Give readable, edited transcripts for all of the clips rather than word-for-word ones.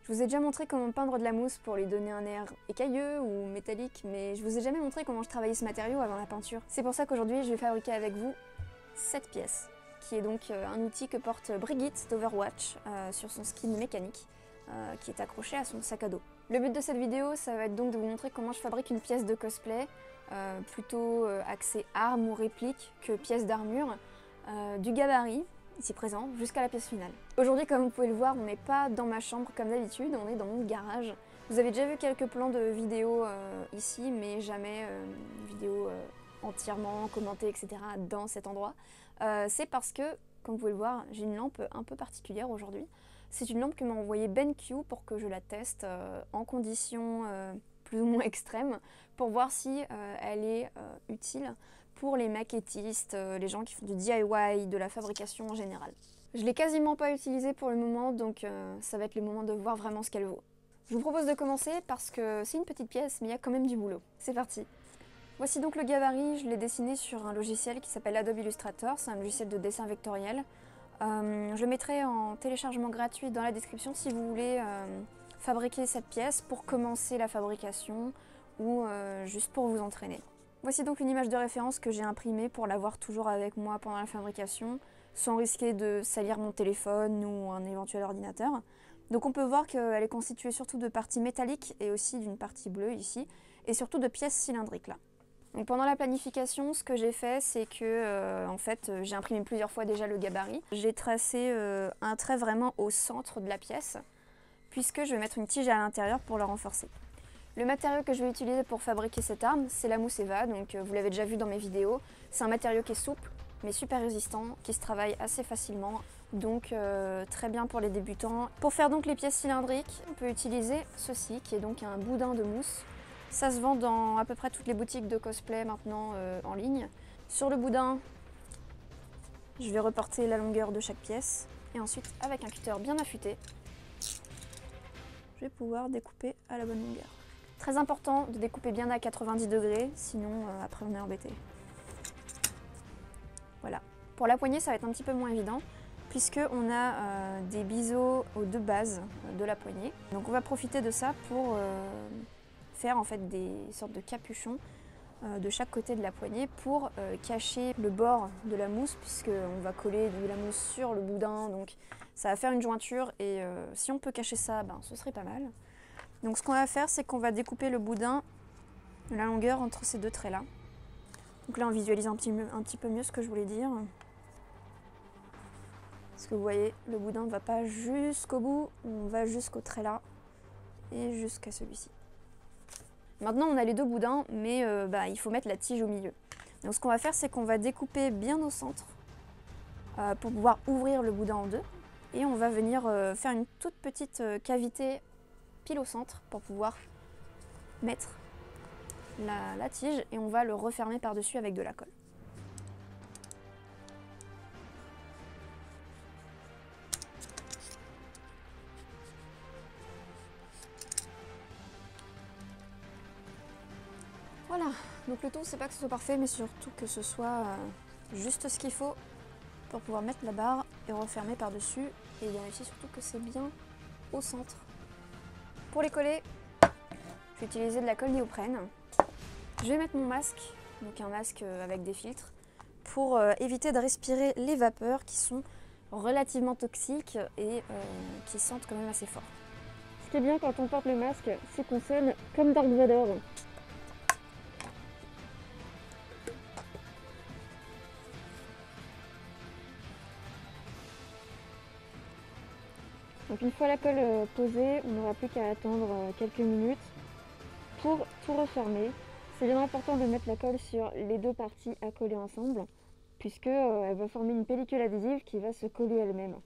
Je vous ai déjà montré comment peindre de la mousse pour lui donner un air écailleux ou métallique, mais je vous ai jamais montré comment je travaillais ce matériau avant la peinture. C'est pour ça qu'aujourd'hui je vais fabriquer avec vous cette pièce, qui est donc un outil que porte Brigitte d'Overwatch sur son skin mécanique, qui est accroché à son sac à dos. Le but de cette vidéo, ça va être donc de vous montrer comment je fabrique une pièce de cosplay, plutôt axée arme ou réplique que pièce d'armure, du gabarit, ici présent, jusqu'à la pièce finale. Aujourd'hui, comme vous pouvez le voir, on n'est pas dans ma chambre comme d'habitude, on est dans mon garage. Vous avez déjà vu quelques plans de vidéos ici, mais jamais une vidéo entièrement commentée, etc. dans cet endroit. C'est parce que, comme vous pouvez le voir, j'ai une lampe un peu particulière aujourd'hui. C'est une lampe que m'a envoyée BenQ pour que je la teste en conditions plus ou moins extrêmes, pour voir si elle est utile pour les maquettistes, les gens qui font du DIY, de la fabrication en général. Je ne l'ai quasiment pas utilisée pour le moment, donc ça va être le moment de voir vraiment ce qu'elle vaut. Je vous propose de commencer parce que c'est une petite pièce, mais il y a quand même du boulot. C'est parti! Voici donc le gabarit, je l'ai dessiné sur un logiciel qui s'appelle Adobe Illustrator, c'est un logiciel de dessin vectoriel. Je le mettrai en téléchargement gratuit dans la description si vous voulez fabriquer cette pièce pour commencer la fabrication ou juste pour vous entraîner. Voici donc une image de référence que j'ai imprimée pour l'avoir toujours avec moi pendant la fabrication, sans risquer de salir mon téléphone ou un éventuel ordinateur. Donc on peut voir qu'elle est constituée surtout de parties métalliques et aussi d'une partie bleue ici, et surtout de pièces cylindriques là. Donc pendant la planification, ce que j'ai fait, c'est que en fait, j'ai imprimé plusieurs fois déjà le gabarit. J'ai tracé un trait vraiment au centre de la pièce, puisque je vais mettre une tige à l'intérieur pour le renforcer. Le matériau que je vais utiliser pour fabriquer cette arme, c'est la mousse Eva, donc vous l'avez déjà vu dans mes vidéos. C'est un matériau qui est souple, mais super résistant, qui se travaille assez facilement, donc très bien pour les débutants. Pour faire donc les pièces cylindriques, on peut utiliser ceci, qui est donc un boudin de mousse. Ça se vend dans à peu près toutes les boutiques de cosplay maintenant en ligne. Sur le boudin, je vais reporter la longueur de chaque pièce, et ensuite, avec un cutter bien affûté, je vais pouvoir découper à la bonne longueur. Très important de découper bien à 90 degrés, sinon après on est embêté. Voilà. Pour la poignée, ça va être un petit peu moins évident, puisqu'on a des biseaux aux deux bases de la poignée. Donc on va profiter de ça pour faire en fait des sortes de capuchons de chaque côté de la poignée pour cacher le bord de la mousse, puisqu'on va coller de la mousse sur le boudin, donc ça va faire une jointure, et si on peut cacher ça, ben, ce serait pas mal. Donc ce qu'on va faire, c'est qu'on va découper le boudin de la longueur entre ces deux traits là. Donc là on visualise un petit peu mieux ce que je voulais dire. Parce que vous voyez, le boudin ne va pas jusqu'au bout, on va jusqu'au trait là et jusqu'à celui-ci. Maintenant on a les deux boudins, mais il faut mettre la tige au milieu. Donc ce qu'on va faire, c'est qu'on va découper bien au centre pour pouvoir ouvrir le boudin en deux. Et on va venir faire une toute petite cavité pile au centre pour pouvoir mettre la tige, et on va le refermer par-dessus avec de la colle. Voilà, donc le tout, c'est pas que ce soit parfait, mais surtout que ce soit juste ce qu'il faut pour pouvoir mettre la barre et refermer par-dessus, et vérifier surtout que c'est bien au centre. Pour les coller, je vais utiliser de la colle néoprène. Je vais mettre mon masque, donc un masque avec des filtres, pour éviter de respirer les vapeurs qui sont relativement toxiques et qui sentent quand même assez fort. Ce qui est bien quand on porte le masque, c'est qu'on sonne comme Dark Vador. Donc une fois la colle posée, on n'aura plus qu'à attendre quelques minutes pour tout refermer. C'est bien important de mettre la colle sur les deux parties à coller ensemble, puisque elle va former une pellicule adhésive qui va se coller elle-même.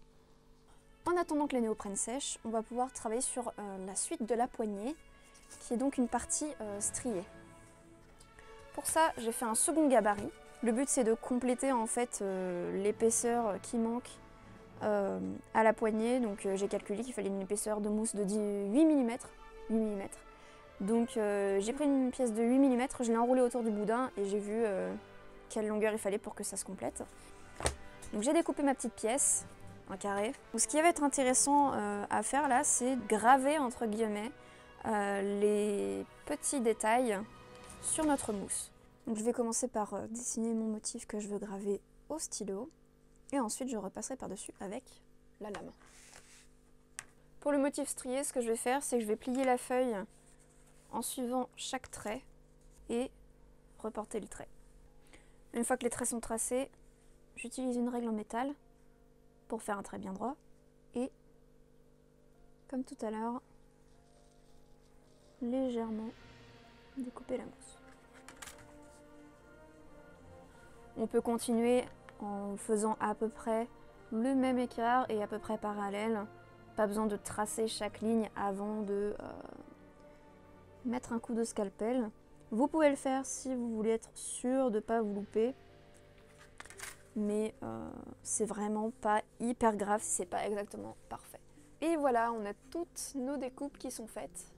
En attendant que les néoprènes sèchent, on va pouvoir travailler sur la suite de la poignée, qui est donc une partie striée. Pour ça, j'ai fait un second gabarit. Le but, c'est de compléter en fait l'épaisseur qui manque à la poignée. Donc j'ai calculé qu'il fallait une épaisseur de mousse de 8 mm. Donc j'ai pris une pièce de 8 mm, je l'ai enroulée autour du boudin et j'ai vu quelle longueur il fallait pour que ça se complète. Donc j'ai découpé ma petite pièce un carré. Donc, ce qui va être intéressant à faire là, c'est graver entre guillemets les petits détails sur notre mousse. Donc je vais commencer par dessiner mon motif que je veux graver au stylo et ensuite je repasserai par-dessus avec la lame. Pour le motif strié, ce que je vais faire, c'est que je vais plier la feuille en suivant chaque trait et reporter le trait. Une fois que les traits sont tracés, j'utilise une règle en métal pour faire un trait bien droit et, comme tout à l'heure, légèrement découper la mousse. On peut continuer en faisant à peu près le même écart et à peu près parallèle. Pas besoin de tracer chaque ligne avant de mettre un coup de scalpel. Vous pouvez le faire si vous voulez être sûr de ne pas vous louper. Mais c'est vraiment pas hyper grave si c'est pas exactement parfait. Et voilà, on a toutes nos découpes qui sont faites.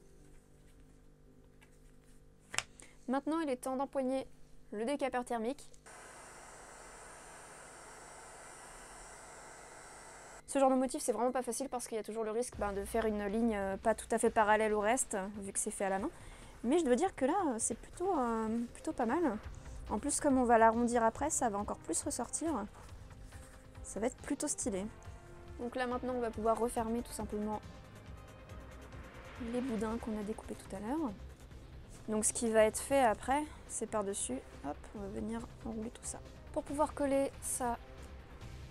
Maintenant, il est temps d'empoigner le décapeur thermique. Ce genre de motif, c'est vraiment pas facile parce qu'il y a toujours le risque de faire une ligne pas tout à fait parallèle au reste, vu que c'est fait à la main. Mais je dois dire que là, c'est plutôt pas mal. En plus, comme on va l'arrondir après, ça va encore plus ressortir. Ça va être plutôt stylé. Donc là, maintenant, on va pouvoir refermer tout simplement les boudins qu'on a découpés tout à l'heure. Donc ce qui va être fait après, c'est par-dessus, hop, on va venir enrouler tout ça. Pour pouvoir coller ça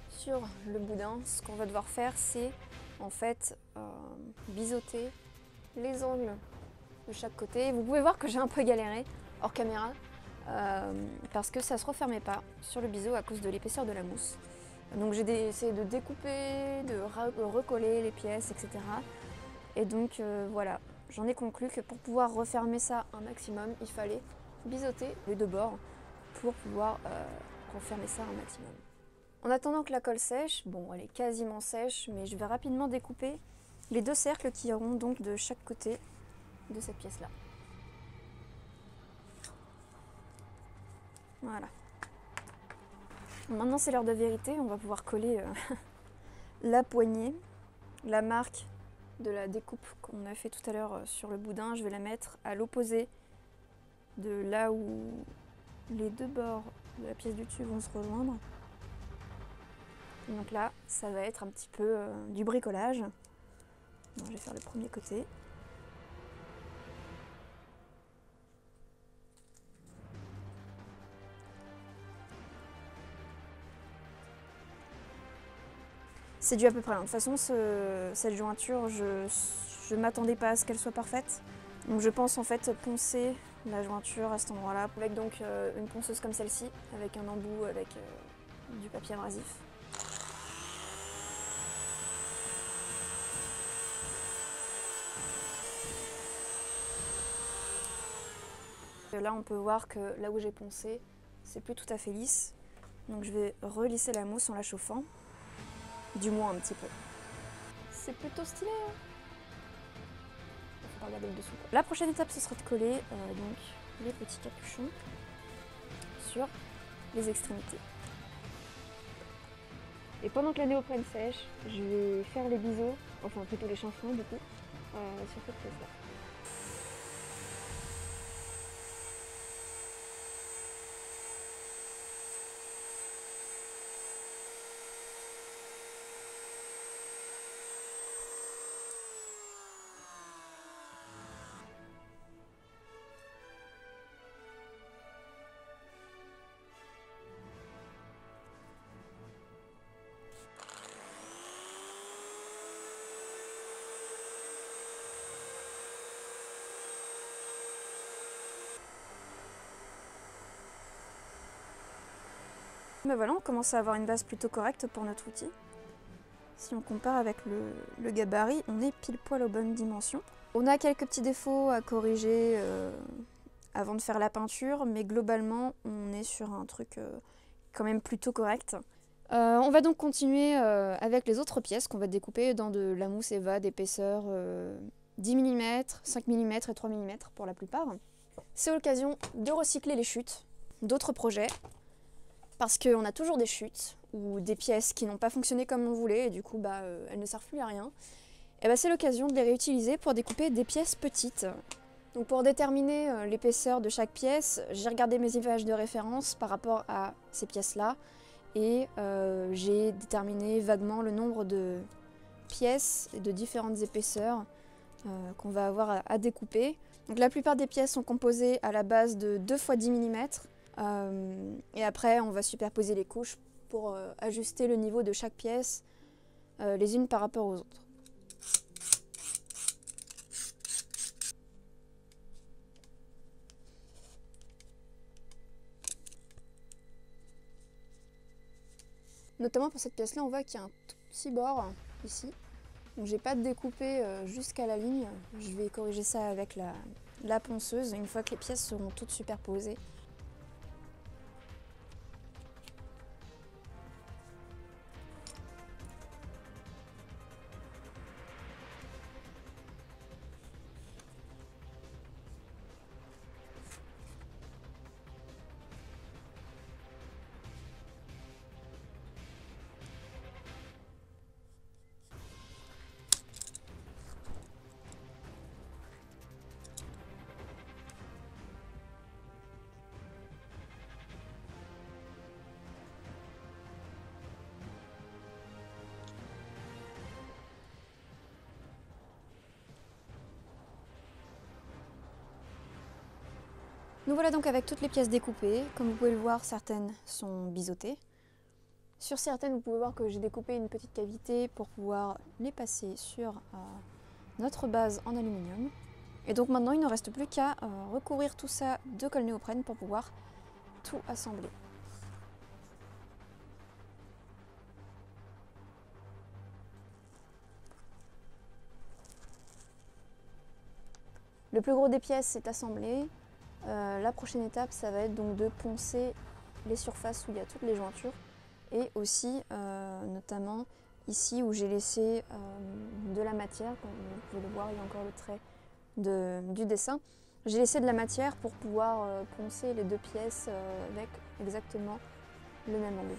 sur le boudin, ce qu'on va devoir faire, c'est en fait biseauter les angles de chaque côté. Vous pouvez voir que j'ai un peu galéré hors caméra parce que ça ne se refermait pas sur le biseau à cause de l'épaisseur de la mousse. Donc j'ai essayé de découper, de recoller les pièces, etc. Et donc voilà, j'en ai conclu que pour pouvoir refermer ça un maximum, il fallait biseauter les deux bords pour pouvoir refermer ça un maximum. En attendant que la colle sèche, bon elle est quasiment sèche, mais je vais rapidement découper les deux cercles qui auront donc de chaque côté de cette pièce-là. Voilà. Maintenant c'est l'heure de vérité, on va pouvoir coller la poignée, la marque de la découpe qu'on a fait tout à l'heure sur le boudin, je vais la mettre à l'opposé de là où les deux bords de la pièce du dessus vont se rejoindre. Et donc là, ça va être un petit peu du bricolage. Bon, je vais faire le premier côté. C'est dû à peu près. De toute façon, cette jointure, je m'attendais pas à ce qu'elle soit parfaite. Donc je pense en fait poncer la jointure à cet endroit-là, avec donc une ponceuse comme celle-ci, avec un embout avec du papier abrasif. Là on peut voir que là où j'ai poncé, c'est plus tout à fait lisse. Donc je vais relisser la mousse en la chauffant, du moins un petit peu. C'est plutôt stylé, hein. Faut pas regarder le dessous. La prochaine étape, ce sera de coller donc les petits capuchons sur les extrémités. Et pendant que la néoprène sèche, je vais faire les biseaux, enfin plutôt les chanfreins du coup, sur cette pièce-là. Ben voilà, on commence à avoir une base plutôt correcte pour notre outil. Si on compare avec le gabarit, on est pile poil aux bonnes dimensions. On a quelques petits défauts à corriger avant de faire la peinture, mais globalement, on est sur un truc quand même plutôt correct. On va donc continuer avec les autres pièces qu'on va découper dans de la mousse Eva d'épaisseur 10 mm, 5 mm et 3 mm pour la plupart. C'est l'occasion de recycler les chutes d'autres projets. Parce qu'on a toujours des chutes, ou des pièces qui n'ont pas fonctionné comme on voulait et du coup elles ne servent plus à rien, et c'est l'occasion de les réutiliser pour découper des pièces petites. Donc pour déterminer l'épaisseur de chaque pièce, j'ai regardé mes images de référence par rapport à ces pièces-là et j'ai déterminé vaguement le nombre de pièces de différentes épaisseurs qu'on va avoir à découper. Donc la plupart des pièces sont composées à la base de 2 x 10 mm et après on va superposer les couches pour ajuster le niveau de chaque pièce les unes par rapport aux autres. Notamment pour cette pièce-là, on voit qu'il y a un tout petit bord ici. Donc j'ai pas découpé jusqu'à la ligne. Je vais corriger ça avec la ponceuse une fois que les pièces seront toutes superposées. Nous voilà donc avec toutes les pièces découpées. Comme vous pouvez le voir, certaines sont biseautées. Sur certaines, vous pouvez voir que j'ai découpé une petite cavité pour pouvoir les passer sur notre base en aluminium. Et donc maintenant, il ne reste plus qu'à recouvrir tout ça de colle néoprène pour pouvoir tout assembler. Le plus gros des pièces est assemblé. La prochaine étape, ça va être donc de poncer les surfaces où il y a toutes les jointures et aussi notamment ici où j'ai laissé de la matière, comme vous pouvez le voir, il y a encore le trait du dessin. J'ai laissé de la matière pour pouvoir poncer les 2 pièces avec exactement le même angle.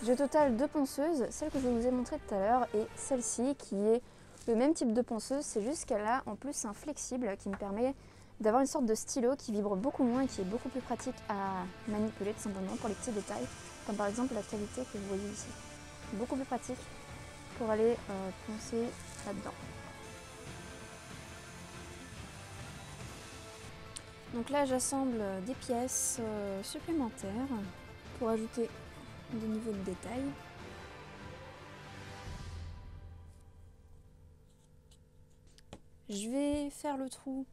J'ai au total 2 ponceuses, celle que je vous ai montrée tout à l'heure et celle-ci qui est le même type de ponceuse, c'est juste qu'elle a en plus un flexible qui me permet d'avoir une sorte de stylo qui vibre beaucoup moins et qui est beaucoup plus pratique à manipuler tout simplement pour les petits détails, comme par exemple la cavité que vous voyez ici. Beaucoup plus pratique pour aller poncer là-dedans. Donc là j'assemble des pièces supplémentaires pour ajouter des niveaux de détail. Je vais faire le trou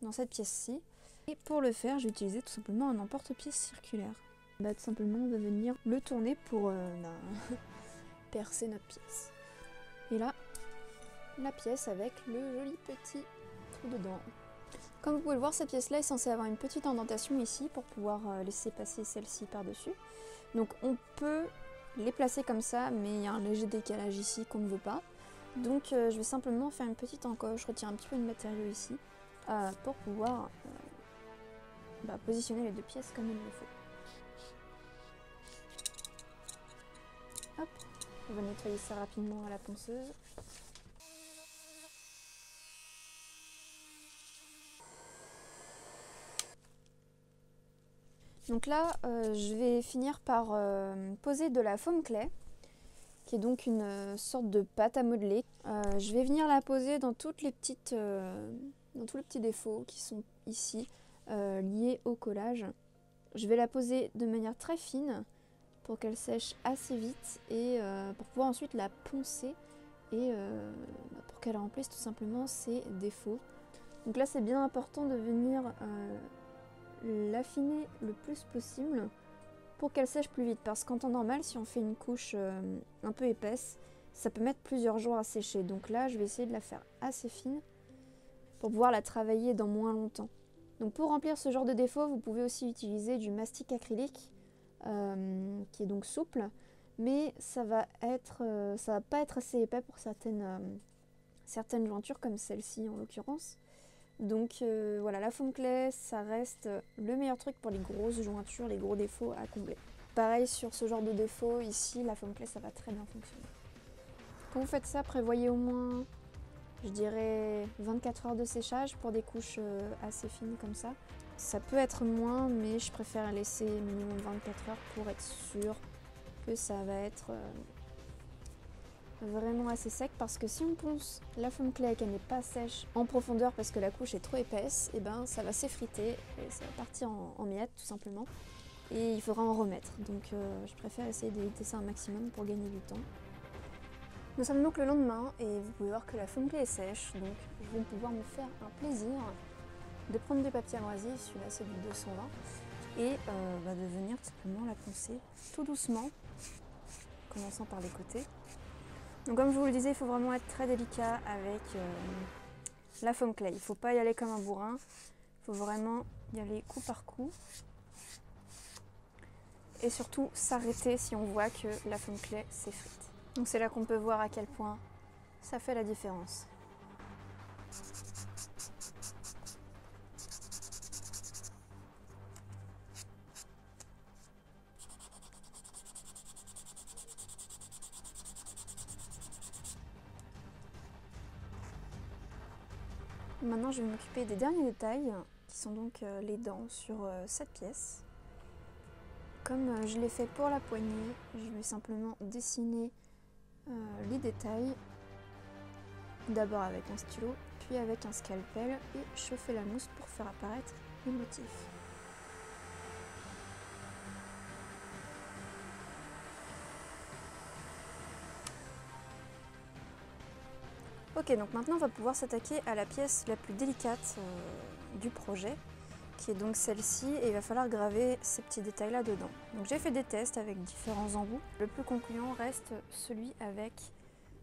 dans cette pièce-ci. Et pour le faire, j'ai utilisé tout simplement un emporte-pièce circulaire. Tout simplement, on va venir le tourner pour percer notre pièce. Et là, la pièce avec le joli petit trou dedans. Comme vous pouvez le voir, cette pièce-là est censée avoir une petite indentation ici pour pouvoir laisser passer celle-ci par-dessus. Donc on peut les placer comme ça, mais il y a un léger décalage ici qu'on ne veut pas. Donc je vais simplement faire une petite encoche, je retire un petit peu de matériau ici pour pouvoir positionner les 2 pièces comme il le faut. Hop, on va nettoyer ça rapidement à la ponceuse. Donc là, je vais finir par poser de la foam clay, qui est donc une sorte de pâte à modeler. Je vais venir la poser dans tous les petits défauts qui sont ici, liés au collage. Je vais la poser de manière très fine pour qu'elle sèche assez vite et pour pouvoir ensuite la poncer et pour qu'elle remplisse tout simplement ses défauts. Donc là, c'est bien important de venir l'affiner le plus possible pour qu'elle sèche plus vite, parce qu'en temps normal, si on fait une couche un peu épaisse, ça peut mettre plusieurs jours à sécher. Donc là, je vais essayer de la faire assez fine pour pouvoir la travailler dans moins longtemps. Donc pour remplir ce genre de défaut, vous pouvez aussi utiliser du mastic acrylique qui est donc souple, mais ça va pas être assez épais pour certaines jointures comme celle-ci en l'occurrence. Donc voilà, la foam clay, ça reste le meilleur truc pour les grosses jointures, les gros défauts à combler. Pareil sur ce genre de défaut, ici la foam clay ça va très bien fonctionner. Quand vous faites ça, prévoyez au moins, je dirais 24 heures de séchage pour des couches assez fines comme ça. Ça peut être moins, mais je préfère laisser minimum 24 heures pour être sûr que ça va être vraiment assez sec, parce que si on ponce la foam clay et qu'elle n'est pas sèche en profondeur parce que la couche est trop épaisse, et ben ça va s'effriter et ça va partir en miettes tout simplement. Et il faudra en remettre, donc je préfère essayer d'éviter ça un maximum pour gagner du temps. Nous sommes donc le lendemain et vous pouvez voir que la foam clay est sèche, donc je vais pouvoir me faire un plaisir de prendre du papier abrasif, celui-là c'est du 220, et de venir tout simplement la poncer tout doucement, commençant par les côtés. Donc comme je vous le disais, il faut vraiment être très délicat avec la foam clay. Il ne faut pas y aller comme un bourrin, il faut vraiment y aller coup par coup. Et surtout s'arrêter si on voit que la foam clay s'effrite. Donc c'est là qu'on peut voir à quel point ça fait la différence. Maintenant je vais m'occuper des derniers détails qui sont donc les dents sur cette pièce. Comme je l'ai fait pour la poignée, je vais simplement dessiner les détails, d'abord avec un stylo, puis avec un scalpel, et chauffer la mousse pour faire apparaître les motifs. Ok, donc maintenant on va pouvoir s'attaquer à la pièce la plus délicate du projet, qui est donc celle-ci, et il va falloir graver ces petits détails là dedans. Donc j'ai fait des tests avec différents embouts. Le plus concluant reste celui avec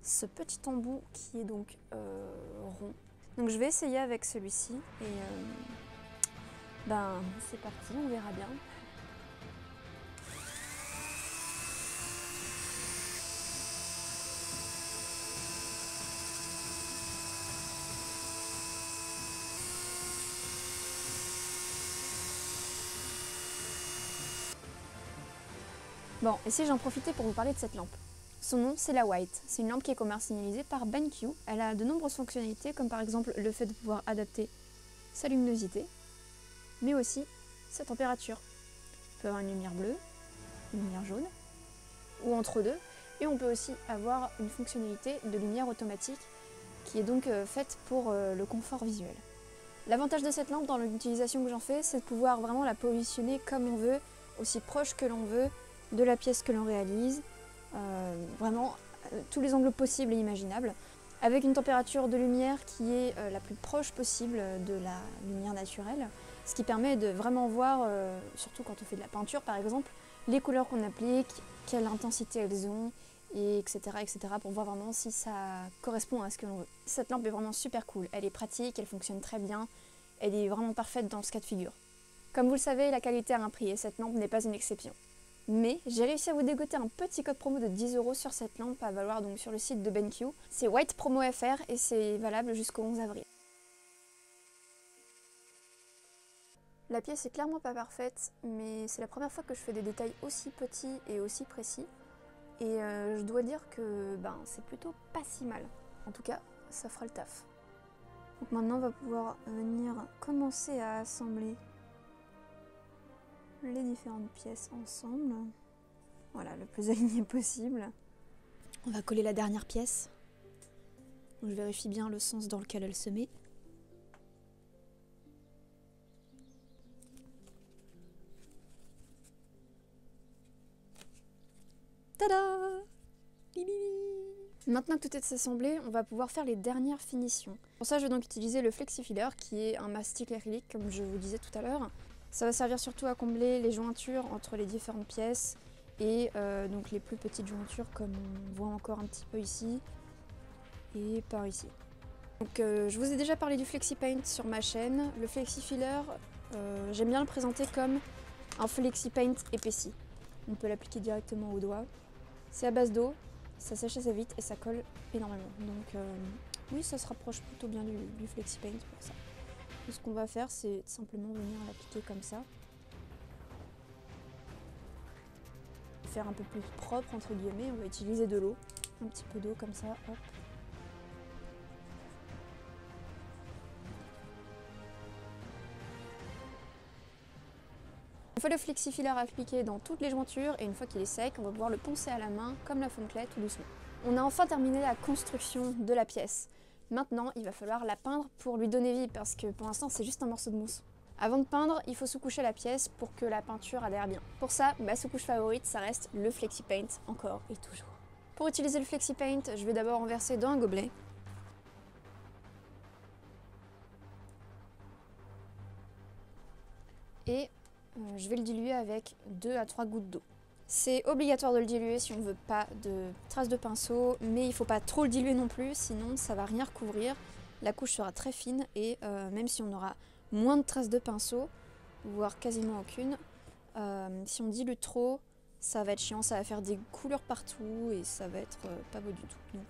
ce petit embout qui est donc rond. Donc je vais essayer avec celui-ci et c'est parti, on verra bien. Bon, ici j'en profitais pour vous parler de cette lampe. Son nom, c'est la White. C'est une lampe qui est commercialisée par BenQ. Elle a de nombreuses fonctionnalités, comme par exemple le fait de pouvoir adapter sa luminosité, mais aussi sa température. On peut avoir une lumière bleue, une lumière jaune, ou entre deux. Et on peut aussi avoir une fonctionnalité de lumière automatique qui est donc faite pour le confort visuel. L'avantage de cette lampe dans l'utilisation que j'en fais, c'est de pouvoir vraiment la positionner comme on veut, aussi proche que l'on veut de la pièce que l'on réalise, vraiment tous les angles possibles et imaginables, avec une température de lumière qui est la plus proche possible de la lumière naturelle, ce qui permet de vraiment voir, surtout quand on fait de la peinture par exemple, les couleurs qu'on applique, quelle intensité elles ont, et etc., pour voir vraiment si ça correspond à ce que l'on veut. Cette lampe est vraiment super cool, elle est pratique, elle fonctionne très bien, elle est vraiment parfaite dans ce cas de figure. Comme vous le savez, la qualité a un prix et cette lampe n'est pas une exception. Mais j'ai réussi à vous dégoter un petit code promo de 10 € sur cette lampe à valoir donc sur le site de BenQ. C'est White Promo FR et c'est valable jusqu'au 11 avril. La pièce est clairement pas parfaite, mais c'est la première fois que je fais des détails aussi petits et aussi précis. Et je dois dire que c'est plutôt pas si mal. En tout cas, ça fera le taf. Donc maintenant on va pouvoir venir commencer à assembler les différentes pièces ensemble. Voilà, le plus aligné possible. On va coller la dernière pièce. Donc je vérifie bien le sens dans lequel elle se met. Tada! Maintenant que tout est assemblé, on va pouvoir faire les dernières finitions. Pour ça, je vais donc utiliser le Flexifiller, qui est un mastic acrylique, comme je vous disais tout à l'heure. Ça va servir surtout à combler les jointures entre les différentes pièces et donc les plus petites jointures, comme on voit encore un petit peu ici et par ici. Donc je vous ai déjà parlé du FlexiPaint sur ma chaîne. Le Flexifiller J'aime bien le présenter comme un Flexi Paint épaissi. On peut l'appliquer directement au doigt. C'est à base d'eau, ça sèche assez vite et ça colle énormément. Donc oui, ça se rapproche plutôt bien du Flexi Paint pour ça. Et ce qu'on va faire, c'est simplement venir l'appliquer comme ça. Faire un peu plus propre entre guillemets, on va utiliser de l'eau. Un petit peu d'eau comme ça, hop. Une fois le flexifiler appliqué dans toutes les jointures et une fois qu'il est sec, on va pouvoir le poncer à la main comme la fontelette tout doucement. On a enfin terminé la construction de la pièce. Maintenant, il va falloir la peindre pour lui donner vie parce que pour l'instant c'est juste un morceau de mousse. Avant de peindre, il faut sous-coucher la pièce pour que la peinture adhère bien. Pour ça, ma sous-couche favorite, ça reste le Flexi Paint, encore et toujours. Pour utiliser le Flexi Paint, je vais d'abord en verser dans un gobelet. Et je vais le diluer avec 2 à 3 gouttes d'eau. C'est obligatoire de le diluer si on ne veut pas de traces de pinceau, mais il ne faut pas trop le diluer non plus, sinon ça ne va rien recouvrir. La couche sera très fine et même si on aura moins de traces de pinceau, voire quasiment aucune, si on dilue trop, ça va être chiant, ça va faire des couleurs partout et ça va être pas beau du tout. Donc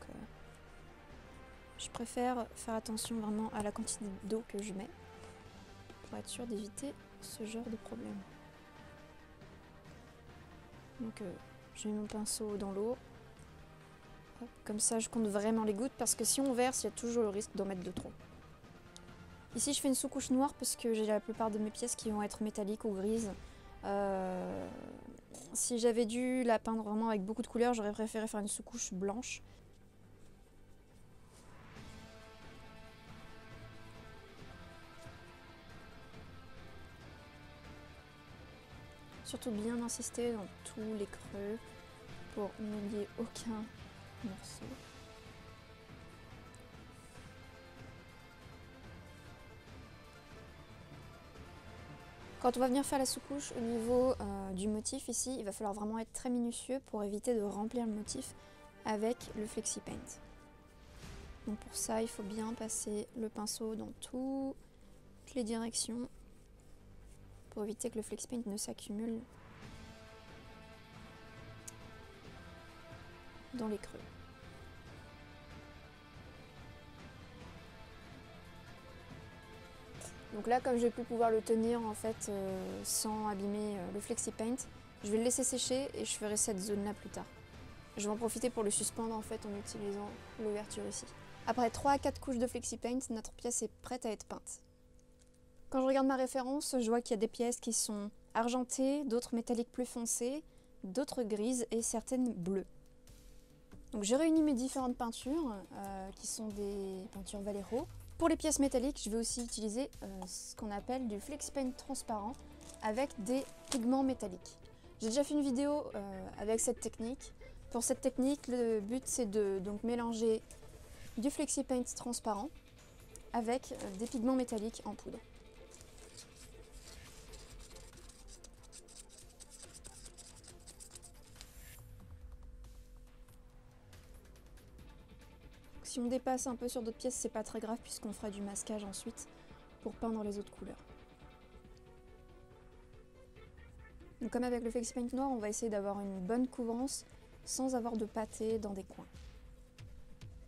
je préfère faire attention vraiment à la quantité d'eau que je mets pour être sûr d'éviter ce genre de problème. Donc je mets mon pinceau dans l'eau. Comme ça je compte vraiment les gouttes parce que si on verse, il y a toujours le risque d'en mettre de trop. Ici je fais une sous-couche noire parce que j'ai la plupart de mes pièces qui vont être métalliques ou grises. Si j'avais dû la peindre vraiment avec beaucoup de couleurs, j'aurais préféré faire une sous-couche blanche. Surtout bien insister dans tous les creux pour n'oublier aucun morceau. Quand on va venir faire la sous-couche au niveau du motif ici, il va falloir vraiment être très minutieux pour éviter de remplir le motif avec le Flexi Paint. Donc pour ça, il faut bien passer le pinceau dans toutes les directions pour éviter que le Flexi Paint ne s'accumule dans les creux. Donc là, comme je vais plus pouvoir le tenir en fait sans abîmer le Flexi Paint, je vais le laisser sécher et je ferai cette zone là plus tard. Je vais en profiter pour le suspendre en fait en utilisant l'ouverture ici. Après 3 à 4 couches de Flexi Paint, notre pièce est prête à être peinte. Quand je regarde ma référence, je vois qu'il y a des pièces qui sont argentées, d'autres métalliques plus foncées, d'autres grises et certaines bleues. Donc j'ai réuni mes différentes peintures qui sont des peintures Vallejo. Pour les pièces métalliques, je vais aussi utiliser ce qu'on appelle du Flexi Paint transparent avec des pigments métalliques. J'ai déjà fait une vidéo avec cette technique. Pour cette technique, le but c'est de donc mélanger du Flexi Paint transparent avec des pigments métalliques en poudre. Si on dépasse un peu sur d'autres pièces, c'est pas très grave puisqu'on fera du masquage ensuite pour peindre les autres couleurs. Donc comme avec le Flexi Paint noir, on va essayer d'avoir une bonne couvrance sans avoir de pâté dans des coins.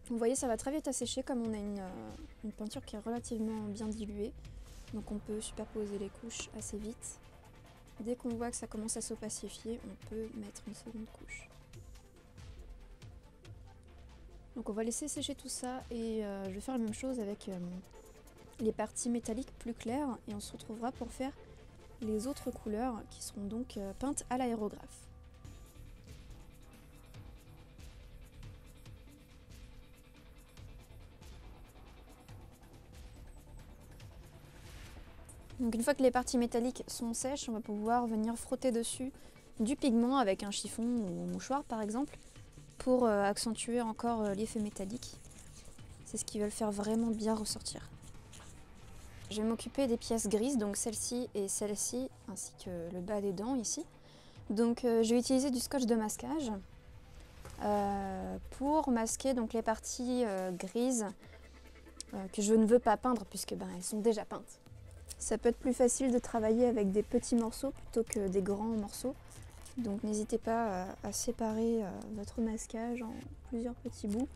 Vous voyez, ça va très vite à sécher comme on a une peinture qui est relativement bien diluée. Donc on peut superposer les couches assez vite. Dès qu'on voit que ça commence à s'opacifier, on peut mettre une seconde couche. Donc on va laisser sécher tout ça et je vais faire la même chose avec les parties métalliques plus claires et on se retrouvera pour faire les autres couleurs qui seront donc peintes à l'aérographe. Donc une fois que les parties métalliques sont sèches, on va pouvoir venir frotter dessus du pigment avec un chiffon ou un mouchoir par exemple pour accentuer encore l'effet métallique. C'est ce qui va le faire vraiment bien ressortir. Je vais m'occuper des pièces grises, donc celle-ci et celle-ci, ainsi que le bas des dents ici. Donc je vais utiliser du scotch de masquage pour masquer donc, les parties grises que je ne veux pas peindre puisque elles sont déjà peintes. Ça peut être plus facile de travailler avec des petits morceaux plutôt que des grands morceaux. Donc n'hésitez pas à séparer votre masquage en plusieurs petits bouts,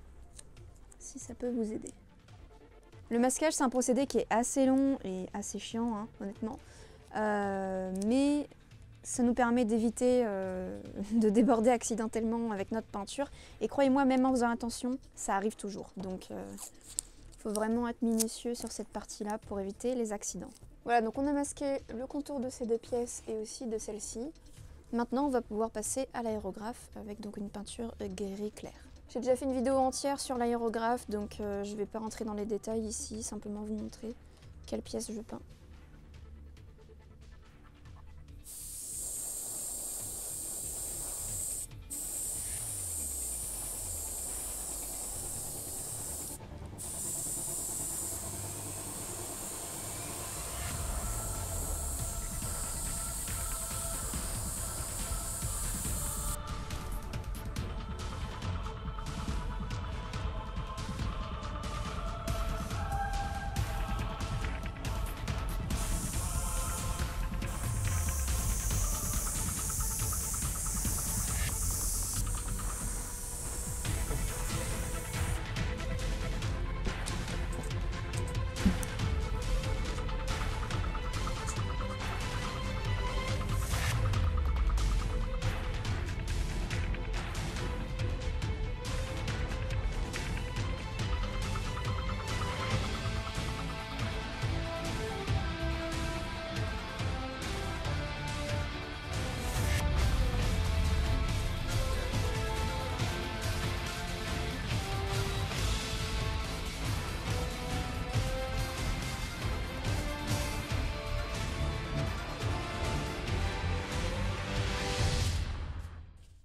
si ça peut vous aider. Le masquage, c'est un procédé qui est assez long et assez chiant, hein, honnêtement. Mais ça nous permet d'éviter de déborder accidentellement avec notre peinture. Et croyez-moi, même en faisant attention, ça arrive toujours. Donc il faut vraiment être minutieux sur cette partie-là pour éviter les accidents. Voilà, donc on a masqué le contour de ces deux pièces et aussi de celle-ci. Maintenant, on va pouvoir passer à l'aérographe avec donc une peinture gris clair. J'ai déjà fait une vidéo entière sur l'aérographe, donc je ne vais pas rentrer dans les détails ici, simplement vous montrer quelle pièce je peins.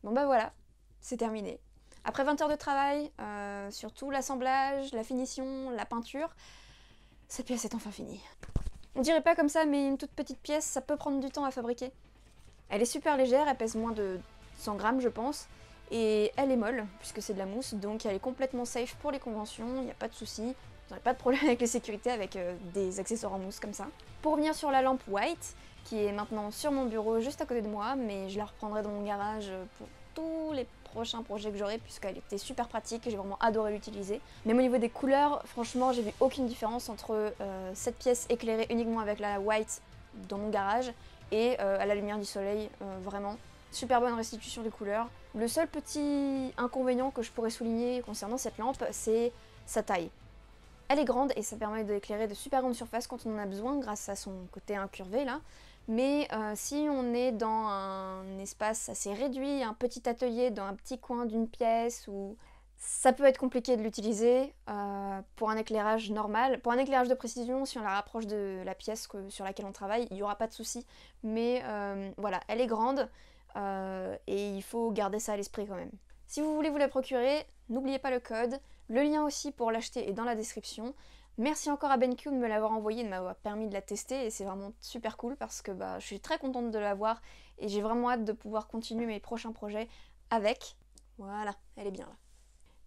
Bon bah voilà, c'est terminé. Après 20 heures de travail, surtout l'assemblage, la finition, la peinture, cette pièce est enfin finie. On dirait pas comme ça, mais une toute petite pièce, ça peut prendre du temps à fabriquer. Elle est super légère, elle pèse moins de 100 grammes je pense, et elle est molle, puisque c'est de la mousse, donc elle est complètement safe pour les conventions, il n'y a pas de souci. Vous n'aurez pas de problème avec les sécurités avec des accessoires en mousse comme ça. Pour revenir sur la lampe white, qui est maintenant sur mon bureau juste à côté de moi, mais je la reprendrai dans mon garage pour tous les prochains projets que j'aurai, puisqu'elle était super pratique, j'ai vraiment adoré l'utiliser. Même au niveau des couleurs, franchement j'ai vu aucune différence entre cette pièce éclairée uniquement avec la white dans mon garage et à la lumière du soleil, vraiment. Super bonne restitution des couleurs. Le seul petit inconvénient que je pourrais souligner concernant cette lampe, c'est sa taille. Elle est grande et ça permet d'éclairer de super grandes surfaces quand on en a besoin grâce à son côté incurvé là. Mais si on est dans un espace assez réduit, un petit atelier dans un petit coin d'une pièce, ou ça peut être compliqué de l'utiliser pour un éclairage normal. Pour un éclairage de précision, si on la rapproche de la pièce sur laquelle on travaille, il n'y aura pas de souci. Mais voilà, elle est grande et il faut garder ça à l'esprit quand même. Si vous voulez vous la procurer, n'oubliez pas le code. Le lien aussi pour l'acheter est dans la description. Merci encore à BenQ de me l'avoir envoyé, de m'avoir permis de la tester et c'est vraiment super cool parce que je suis très contente de l'avoir et j'ai vraiment hâte de pouvoir continuer mes prochains projets avec. Voilà, elle est bien là.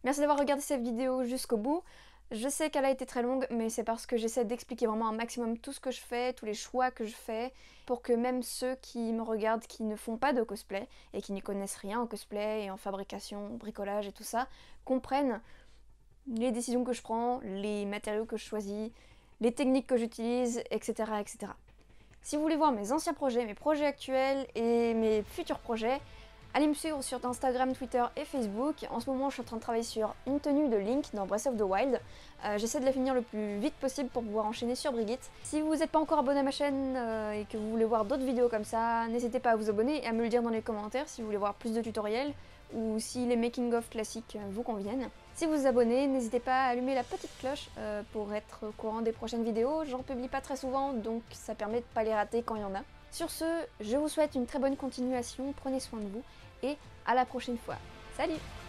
Merci d'avoir regardé cette vidéo jusqu'au bout. Je sais qu'elle a été très longue, mais c'est parce que j'essaie d'expliquer vraiment un maximum tout ce que je fais, tous les choix que je fais, pour que même ceux qui me regardent, qui ne font pas de cosplay et qui n'y connaissent rien en cosplay et en fabrication, bricolage et tout ça, comprennent les décisions que je prends, les matériaux que je choisis, les techniques que j'utilise, etc., etc. Si vous voulez voir mes anciens projets, mes projets actuels et mes futurs projets, allez me suivre sur Instagram, Twitter et Facebook. En ce moment, je suis en train de travailler sur une tenue de Link dans Breath of the Wild. J'essaie de la finir le plus vite possible pour pouvoir enchaîner sur Brigitte. Si vous n'êtes pas encore abonné à ma chaîne et que vous voulez voir d'autres vidéos comme ça, n'hésitez pas à vous abonner et à me le dire dans les commentaires si vous voulez voir plus de tutoriels ou si les making-of classiques vous conviennent. Si vous vous abonnez, n'hésitez pas à allumer la petite cloche pour être au courant des prochaines vidéos. J'en publie pas très souvent, donc ça permet de ne pas les rater quand il y en a. Sur ce, je vous souhaite une très bonne continuation, prenez soin de vous et à la prochaine fois. Salut!